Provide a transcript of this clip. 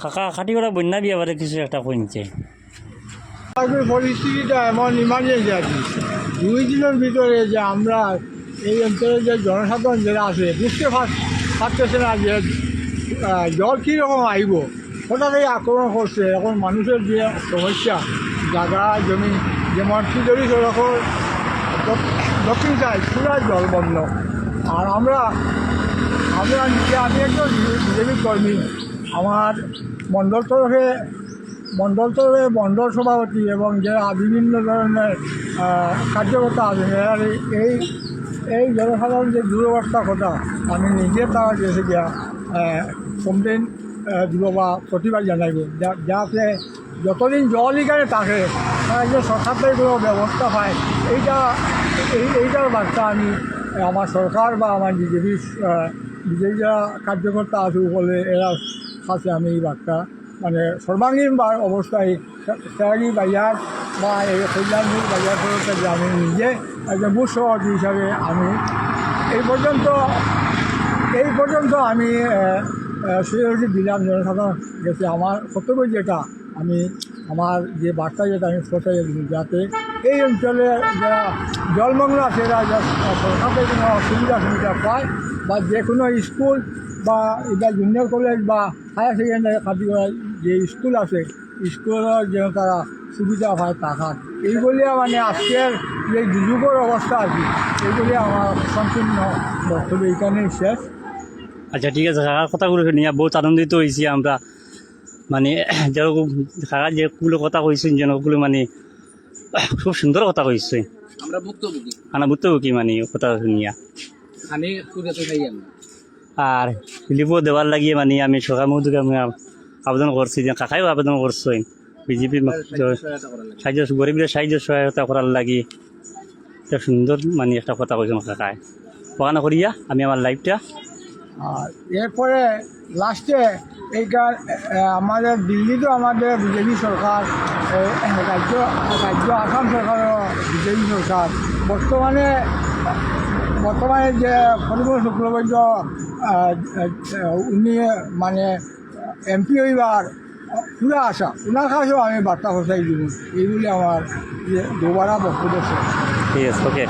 কাকা খাটি করা বন্যা বিয়ে বারে কিছু একটা কইছে পরিস্থিতিটা এমন ইমার্জেন্সি আর কি 2 দিনের ভিতরে যে আমরা এই অঞ্চলে যে জনসাধারণ যারা আছে বুঝতে পারতেছে না যে জল কীরকম আইব হঠাৎই আক্রমণ করছে। এখন মানুষের যে সমস্যা জায়গা জমি যেমন খিদরি সড়কের দক্ষিণ সাইড পুরা জলবন্ধ। আর আমরা নিজে আমি একজন বিজেপি কর্মী, আমার মণ্ডল তরফে মণ্ডল সভাপতি এবং যারা বিভিন্ন ধরনের কার্যকর্তা আছেন এরা এই জনসাধারণ যে দুরবস্থার কথা আমি নিজে তারা গেছে গিয়া কমপ্লেন দিব বা প্রতিবাদ জানাইব যাতে যতদিন জল এখানে থাকে তারা যে সরকার থেকে কোনো ব্যবস্থা পায় এইটার বার্তা আমি আমার সরকার বা আমার বিজেপি যারা কার্যকর্তা আছে বলে এরা কাছে আমি এই বার্তা মানে সর্বাঙ্গীন অবস্থায় ফেরারি বাজার বা এই কল্যাণপুর বাজার খরচে আমি নিজে একজন বুথ সভাপতি হিসাবে আমি এই পর্যন্ত আমি সুযোগ দিলাম জনসাধারণ গেছে। আমার কর্তব্য যেটা আমি আমার যে বার্তা যেটা আমি পৌঁছাই যাতে এই অঞ্চলে যারা জলমগ্ন আছে এরা সরকার থেকে কোনো সুবিধা পায় বা যে কোনো স্কুল বা এটা জুনিয়র কলেজ বা হায়ার সেকেন্ডারি কার্যকর যে স্কুল আছে স্কুলের যেন তারা সুবিধা পায় থাকার এইগুলি মানে আজকের যে দুর্যোগের অবস্থা আছে এইগুলি আমার সম্পূর্ণ বক্তব্য এইখানেই শেষ। আচ্ছা ঠিক আছে কাকার কথাগুলো নিয়ে বহুত আনন্দিত হয়েছি আমরা মানে যেরকম কাকা যেগুলো কথা কইছেন যেন ওগুলো মানে খুব সুন্দর কথা কইছে আমরা ভুক্তভোগী মানে কথা নিয়ে আর লিপো দেওয়ার লাগিয়ে মানে আমি সরকার মধ্যে আমি আবেদন করছি যে কাকাইও আবেদন করছে বিজেপি সাহায্য গরিবের সাহায্য সহায়তা করার লাগি একটা সুন্দর মানে একটা কথা কইছেন কাকায় ওখানে করিয়া আমি আমার লাইফটা। আর এরপরে লাস্টে এইটার আমাদের দিল্লিতেও আমাদের বিজেপি সরকার রাজ্য আসাম সরকারও বিজেপি সরকার বর্তমানে যে পরিমল শুক্লবৈদ্য উনি মানে এমপি হইবার পুরা আশা ওনার কাছেও আমি বার্তা পৌঁছাই দিব এইগুলি আমার দুবারা বক্তব্য। ঠিক আছে ওকে।